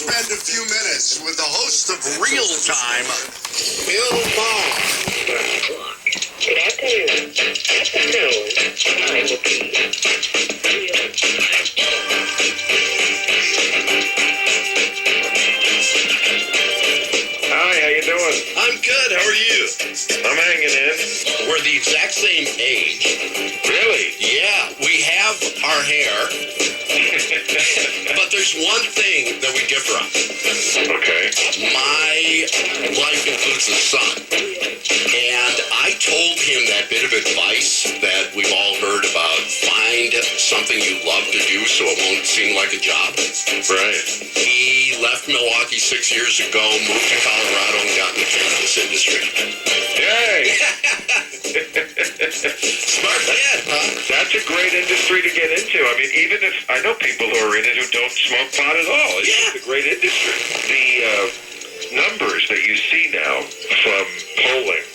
spend a few minutes with the host of Real Time, Bill Maher. Good afternoon. Time will be real time. Hi, how you doing? I'm good. How are you? I'm hanging in. We're the exact same age. Really? Yeah, we have our hair, but there's one thing that we differ on. Okay. My life includes the sun. And I told him that bit of advice that we've all heard about, find something you love to do so it won't seem like a job. Right. He left Milwaukee 6 years ago, moved to Colorado, and got in the cannabis industry. Yay! Smart kid, huh? That's a great industry to get into. I mean, even if I know people who are in it who don't smoke pot at all. It's a great industry. The numbers that you see now from polling,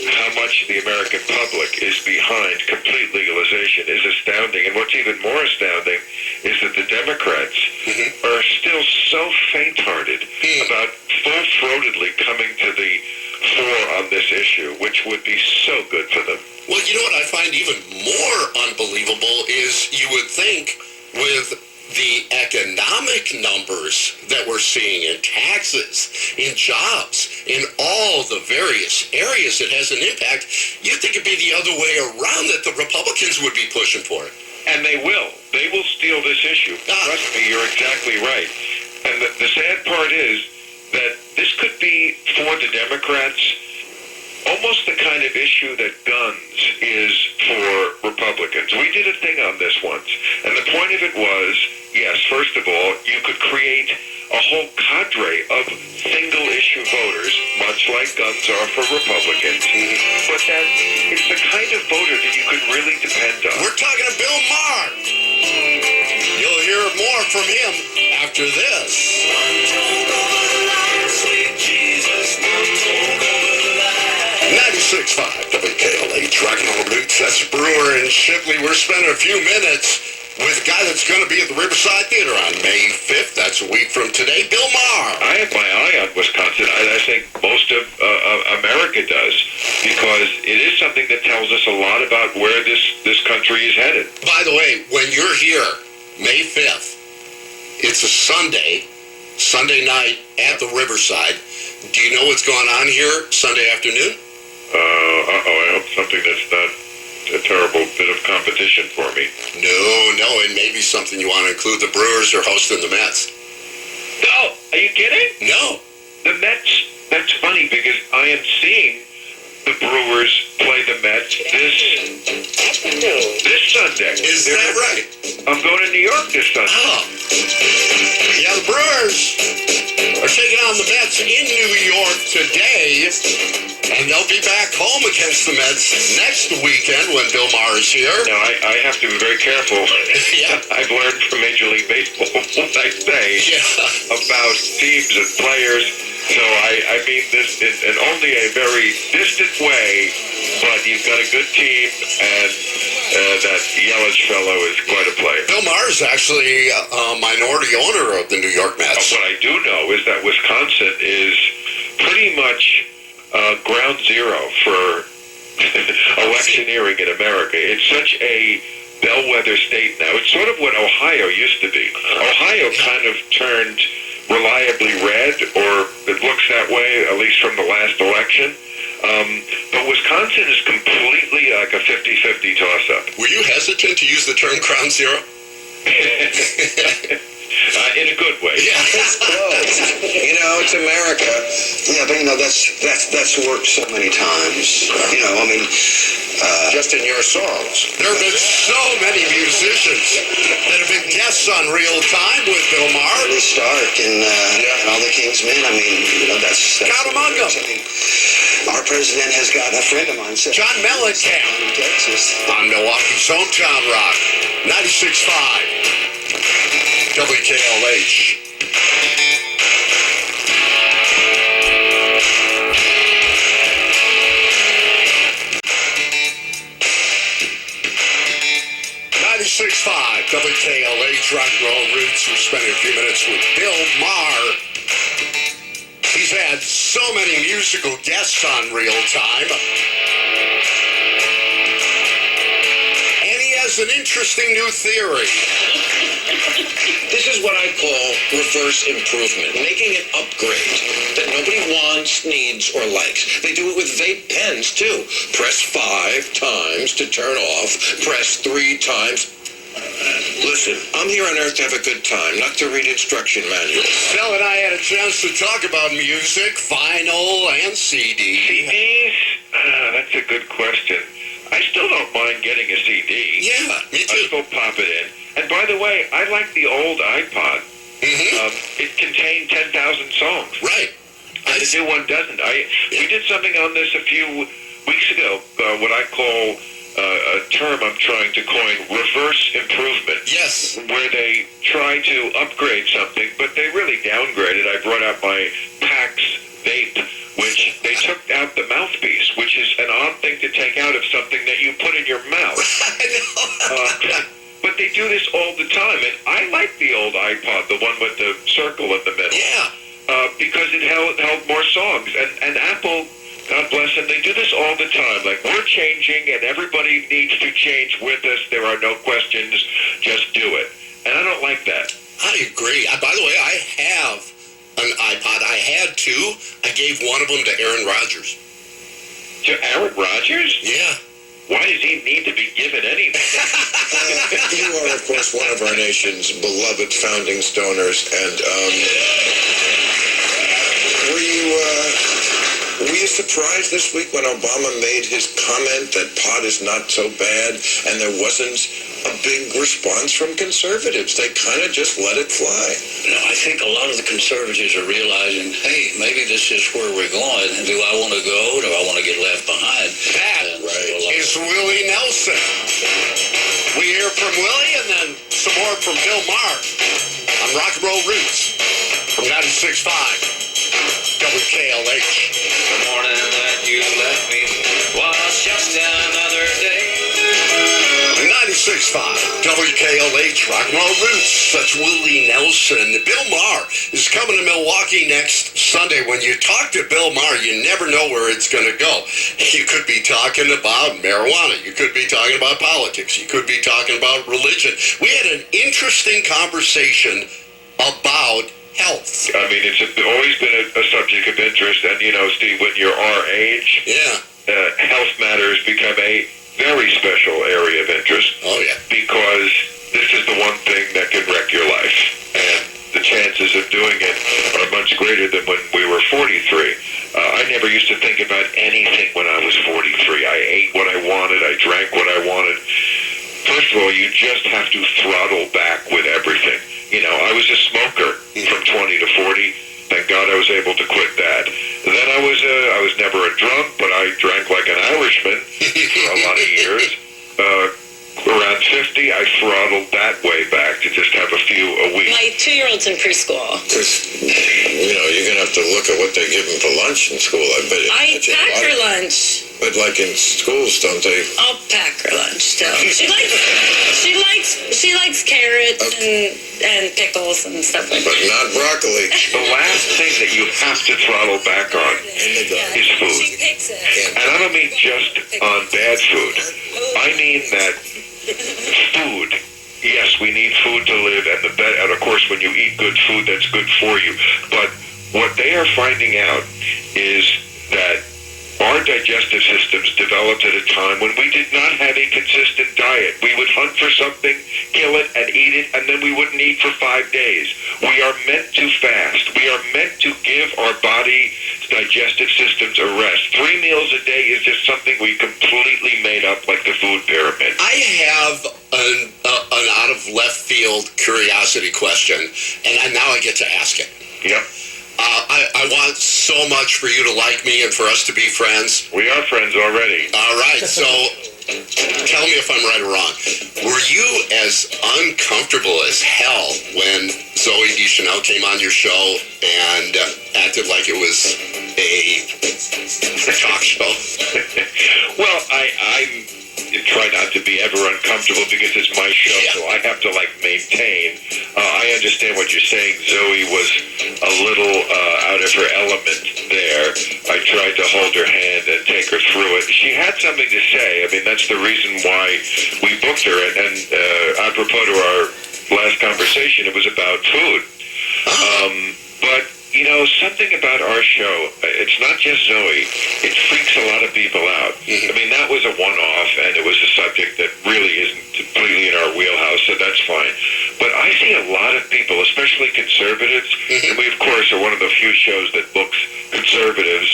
how much the American public is behind complete legalization is astounding. And what's even more astounding is that the Democrats are still so faint-hearted about full-throatedly coming to the fore on this issue, which would be so good for them. Well, you know what I find even more unbelievable is you would think with the economic numbers that we're seeing in taxes, in jobs, in all the various areas it has an impact, you'd think it'd be the other way around, that the Republicans would be pushing for it. And they will. They will steal this issue. Trust me, you're exactly right. And the sad part is that this could be, for the Democrats, almost the kind of issue that guns is for Republicans. We did a thing on this once, and the point of it was, yes, first of all, you could create a whole cadre of single-issue voters, much like guns are for Republicans, but that it's the kind of voter that you could really depend on. We're talking to Bill Maher. You'll hear more from him after this. 96.5 WKLH, rocking on the roots. That's Brewer and Shipley. We're spending a few minutes with a guy that's going to be at the Riverside Theater on May 5th. That's a week from today. Bill Maher. I have my eye on Wisconsin. I think most of America does, because it is something that tells us a lot about where this country is headed. By the way, when you're here, May 5th, it's a Sunday night at the Riverside. Do you know what's going on here Sunday afternoon? I hope something that's not a terrible bit of competition for me. No, it may be something you want to include. The Brewers are hosting the Mets. No, are you kidding? No. The Mets, that's funny, because I am seeing the Brewers play the Mets this Sunday. Is that right? I'm going to New York this Sunday. Oh. Yeah, the Brewers are taking on the Mets in New York today, and they'll be back home against the Mets next weekend when Bill Maher is here. Now, I have to be very careful. Yeah. I've learned from Major League Baseball what I say about teams and players. So I mean this in only a very distant way, but you've got a good team, and that Yelich fellow is quite a player. Bill Maher is actually a minority owner of the New York Mets. What I do know is that Wisconsin is pretty much ground zero for electioneering in America. It's such a bellwether state now. It's sort of what Ohio used to be. Ohio kind of turned reliably red, or it looks that way, at least from the last election. But Wisconsin is completely like a 50-50 toss-up. Were you hesitant to use the term ground zero? In a good way. Yeah. It's close. It's America. Yeah, but that's worked so many times. Just in your songs. There have been so many musicians that have been guests on Real Time with Bill Maher. Billy Stark and all the King's Men. That's Count among them. Our president has got a friend of mine, John Mellencamp, in Texas. on Milwaukee's hometown rock, 96.5 WKLH. WKLH, rock and roll roots. We're spending a few minutes with Bill Maher. musical guests on Real Time. And he has an interesting new theory. This is what I call reverse improvement, making an upgrade that nobody wants, needs, or likes. They do it with vape pens, too. Press 5 times to turn off, press 3 times. Listen, I'm here on Earth to have a good time, not to read instruction manuals. Phil and I had a chance to talk about music, vinyl, and CD. CDs? That's a good question. I still don't mind getting a CD. Yeah, me too. I still pop it in. And by the way, I like the old iPod. It contained 10,000 songs. Right. And the new one doesn't. We did something on this a few weeks ago, what I call a term I'm trying to coin, reverse improvement. Yes. Where they try to upgrade something, but they really downgrade it. I brought out my Palec vape, which they took out the mouthpiece, which is an odd thing to take out of something that you put in your mouth. I know. But they do this all the time, and I like the old iPod, the one with the circle in the middle. Yeah. Because it held more songs. And Apple, God bless them, they do this all the time. Like, we're changing, and everybody needs to change with us. There are no questions. Just do it. And I don't like that. I agree. By the way, I have an iPod. I had two. I gave one of them to Aaron Rodgers. To Aaron Rodgers? Yeah. Why does he need to be given anything? You are, of course, one of our nation's beloved founding stoners, and were you surprised this week when Obama made his comment that pot is not so bad, and there wasn't a big response from conservatives? They kind of just let it fly. I think a lot of the conservatives are realizing, hey, maybe this is where we're going. Do I want to go? Do I want to get left behind? That is Willie Nelson. We hear from Willie and then some more from Bill Maher on Rock and Roll Roots from 96.5 WKLH. The morning that you left me was just another day. 96.5 WKLH, Rock and Roll Roots. That's Willie Nelson. Bill Maher is coming to Milwaukee next Sunday. When you talk to Bill Maher, you never know where it's going to go. You could be talking about marijuana. You could be talking about politics. You could be talking about religion. We had an interesting conversation about health. I mean, it's always been a subject of interest. And, Steve, when you're our age, health matters become a very special area of interest. Oh, yeah. Because this is the one thing that can wreck your life. And the chances of doing it are much greater than when we were 43. I never used to think about anything when I was 43. I ate what I wanted. I drank what I wanted. First of all, you just have to throttle back with everything. I was a smoker from 20 to 40. Thank God I was able to quit that. Then I was never a drunk, but I drank like an Irishman for a lot of years. Around 50, I throttled that way back to just have a few a week. My 2-year-old's in preschool. Because, you're going to have to look at what they give them for lunch in school. I bet I pack her lunch. But like in schools, don't they? I'll pack her lunch still. She likes carrots and pickles and stuff like But that. not broccoli. The last thing that you have to throttle back on is food. She picks it. And I don't mean just on bad food. I mean that food, yes, we need food to live, and of course when you eat good food, that's good for you. But what they are finding out is that our digestive systems developed at a time when we did not have a consistent diet. We would hunt for something, kill it, and eat it, and then we wouldn't eat for 5 days. We are meant to fast. We are meant to give our body digestive systems a rest. 3 meals a day is just something we completely made up, like the food pyramid. I have an out of left field curiosity question, and now I get to ask it. Yep. I want so much for you to like me and for us to be friends. We are friends already. All right, so tell me if I'm right or wrong. Were you as uncomfortable as hell when Zoe Deschanel came on your show and acted like it was a talk show? Well, I try not to be ever uncomfortable because it's my show, so I have to maintain. I understand what you're saying. Zoe was a little out of her element there, I tried to hold her hand and take her through it. She had something to say. I mean, that's the reason why we booked her. And apropos to our last conversation, it was about food. But, you know, something about our show, it's not just Zoe, it freaks a lot of people out. I mean, that was a one-off, and it was a subject that really isn't completely in our wheelhouse, so that's fine. But I see a lot of people, especially conservatives, and we, of course, are one of the few shows that books conservatives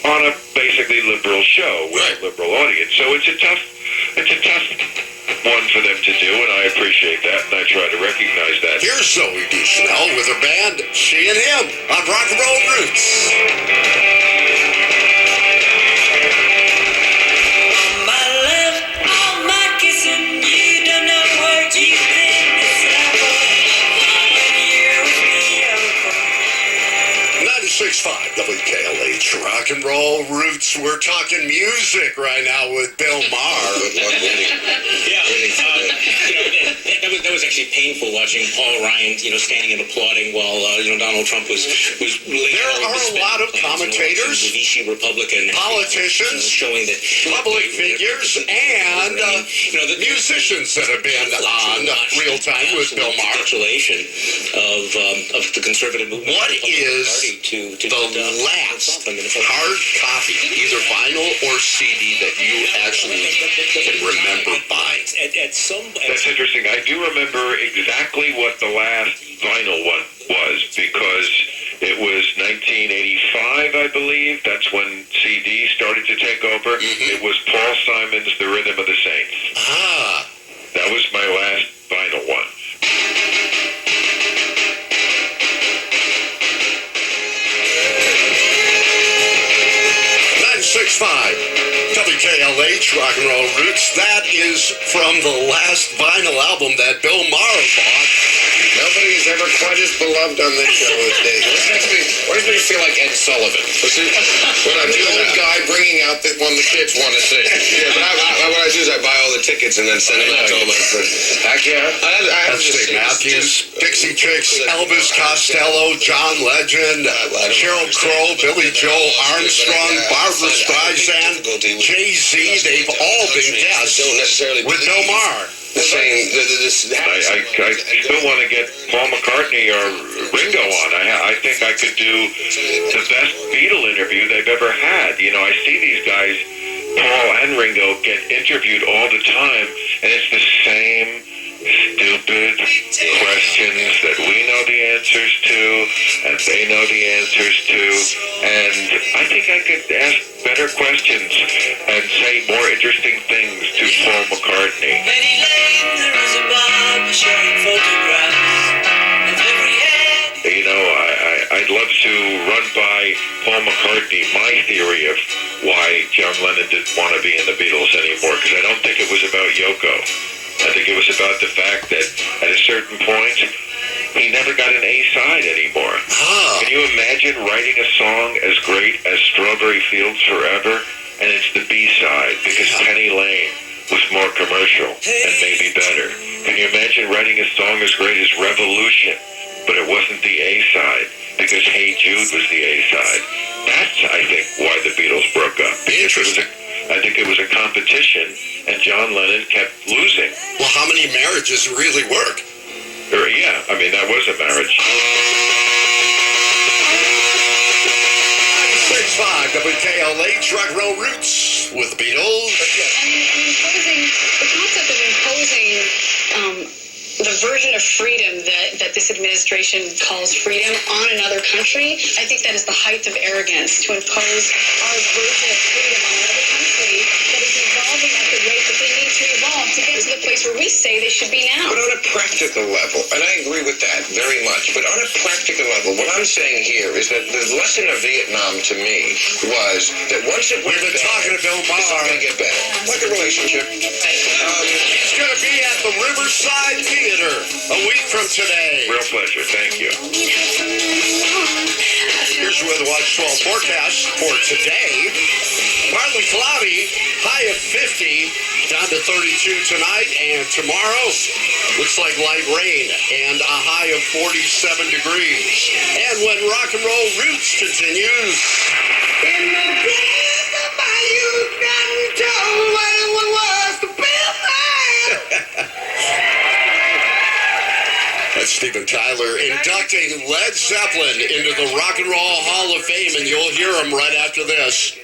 on a basically liberal show with a liberal audience. So it's a tough one for them to do, and I appreciate that, and I try to recognize that. Here's Zoe Deschanel with her band, She and Him, on Rock and Roll Roots. My love, all my kissing, you don't know what you've been missing when you're with me, 96.5 WKLH, Rock and Roll Roots. We're talking music right now with Bill Maher. Yeah, that was actually painful watching Paul Ryan, standing and applauding while Donald Trump was There are a lot of commentators, the Vichy Republican politicians, showing that public figures, and the musicians that have been on Real Time with Bill Maher. Capitulation of the conservative movement. What is the last hard copy, either vinyl or CD, that you actually can remember buying? That's interesting. I do remember exactly what the last vinyl one was, because it was 1985, I believe. That's when CD started to take over. It was Paul Simon's The Rhythm of the Saints. That was my last vinyl one. 96.5 WKLH, Rock and Roll Roots. That is from the last vinyl album that Bill Maher bought. Nobody is ever quite as beloved on this show as Dave. What makes me feel like Ed Sullivan? When I'm the old guy bringing out the one the kids want to see. Yeah, but what I do is I buy all the tickets and then send them out to all my friends. Heck yeah. I have That's Dave Matthews, Dixie Chicks, Elvis Costello, John Legend, Sheryl Crow, Billy Joel Armstrong, Barbra Streisand, Jay-Z. They've all been guests with Bill Maher. I still want to get Paul McCartney or Ringo on. I think I could do the best Beatle interview they've ever had. I see these guys, Paul and Ringo, get interviewed all the time, and it's the same stupid questions that we know the answers to, and they know the answers to, and I think I could ask better questions and say more interesting things to Paul McCartney. I'd love to run by Paul McCartney my theory of why John Lennon didn't want to be in the Beatles anymore, because I don't think it was about Yoko. I think it was about the fact that at a certain point, he never got an A side anymore. Can you imagine writing a song as great as Strawberry Fields Forever, and it's the B side because Penny Lane was more commercial and maybe better? Can you imagine writing a song as great as Revolution, but it wasn't the A side because Hey Jude was the A side? That's, I think, why the Beatles broke up. Interesting. I think it was a competition, and John Lennon kept losing. Well, how many marriages really work? Yeah, I mean, that was a marriage. 96.5 WKLH, Rock and Roll Roots with the Beatles. The concept of imposing the version of freedom that this administration calls freedom on another country, I think that is the height of arrogance, to impose our version of freedom on another country that is evolving at the rate that they need to evolve to get to the place where we say they should be now. But on a practical level, and I agree with that very much, but on a practical level, what I'm saying here is that the lesson of Vietnam to me was that once it went We've been talking to Bill Maher. it's not going to get better. Like a relationship. It's going to be at the Riverside Theater a week from today. Real pleasure. Thank you. Here's your Weather Watch 12 forecast for today. Partly cloudy, high of 50, down to 32 tonight, and tomorrow Looks like light rain and a high of 47 degrees. And when rock and roll roots continues. In the days of my youth, nothing told what it was to be a man. That's Steven Tyler inducting Led Zeppelin into the Rock and Roll Hall of Fame, and you'll hear him right after this.